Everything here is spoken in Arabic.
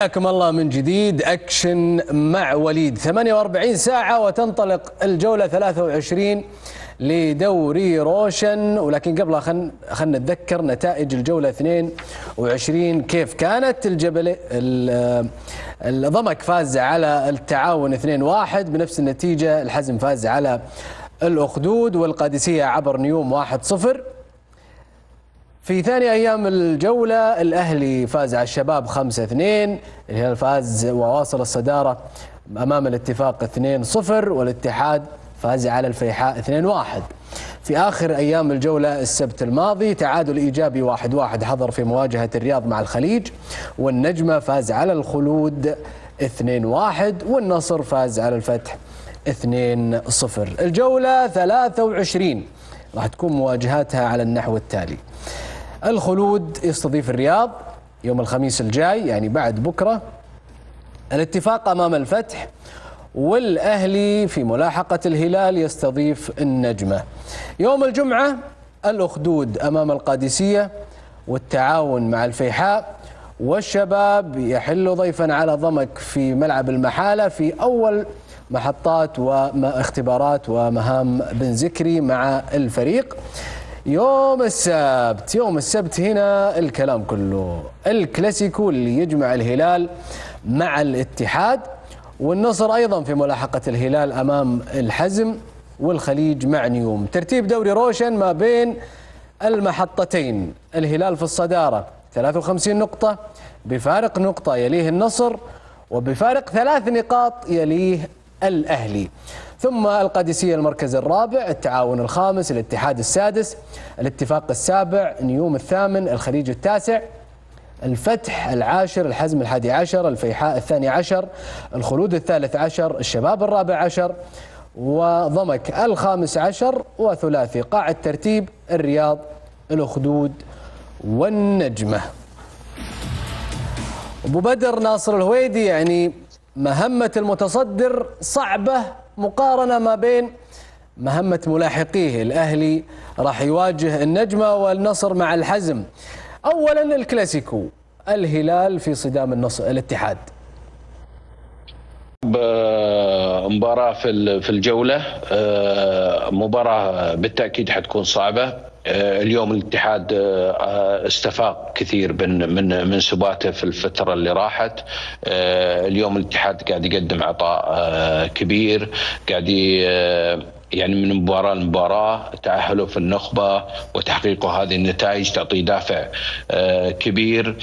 حياكم الله من جديد. أكشن مع وليد. 48 ساعة وتنطلق الجولة 23 لدوري روشن، ولكن قبلها خلنا نتذكر نتائج الجولة 22 كيف كانت. الضمك فاز على التعاون 2-1 بنفس النتيجة. الحزم فاز على الأخدود، والقادسية عبر نيوم 1-0. في ثاني أيام الجولة الأهلي فاز على الشباب 5-2، الهلال فاز وواصل الصدارة أمام الاتفاق 2-0، والاتحاد فاز على الفيحاء 2-1. في آخر أيام الجولة السبت الماضي تعادل إيجابي 1-1 حضر في مواجهة الرياض مع الخليج، والنجمة فاز على الخلود 2-1، والنصر فاز على الفتح 2-0. الجولة 23 راح تكون مواجهاتها على النحو التالي: الخلود يستضيف الرياض يوم الخميس الجاي يعني بعد بكرة، الاتفاق أمام الفتح، والأهلي في ملاحقة الهلال يستضيف النجمة. يوم الجمعة الأخدود أمام القادسية، والتعاون مع الفيحاء، والشباب يحل ضيفا على ضمك في ملعب المحالة في أول محطات واختبارات ومهام بن زكري مع الفريق. يوم السبت هنا الكلام كله الكلاسيكو اللي يجمع الهلال مع الاتحاد، والنصر أيضا في ملاحقة الهلال أمام الحزم، والخليج مع نيوم. ترتيب دوري روشن ما بين المحطتين: الهلال في الصدارة 53 نقطة بفارق نقطة، يليه النصر، وبفارق 3 نقاط يليه الأهلي. ثم القادسية المركز الرابع، التعاون الخامس، الاتحاد السادس، الاتفاق السابع، نيوم الثامن، الخليج التاسع، الفتح العاشر، الحزم الحادي عشر، الفيحاء الثاني عشر، الخلود الثالث عشر، الشباب الرابع عشر، وضمك الخامس عشر، وثلاثي قاع الترتيب الرياض، الأخدود، والنجمة. أبو بدر ناصر الهويدي، يعني مهمة المتصدر صعبة مقارنة ما بين مهمة ملاحقيه. الأهلي راح يواجه النجمة والنصر مع الحزم. أولا الكلاسيكو، الهلال في صدام الاتحاد. مباراة في الجولة، مباراة بالتأكيد حتكون صعبة. اليوم الاتحاد استفاق كثير من سباته في الفترة اللي راحت. اليوم الاتحاد قاعد يقدم عطاء كبير، قاعد يعني من مباراة لمباراة تأهله في النخبة وتحقيقه هذه النتائج تعطي دافع كبير.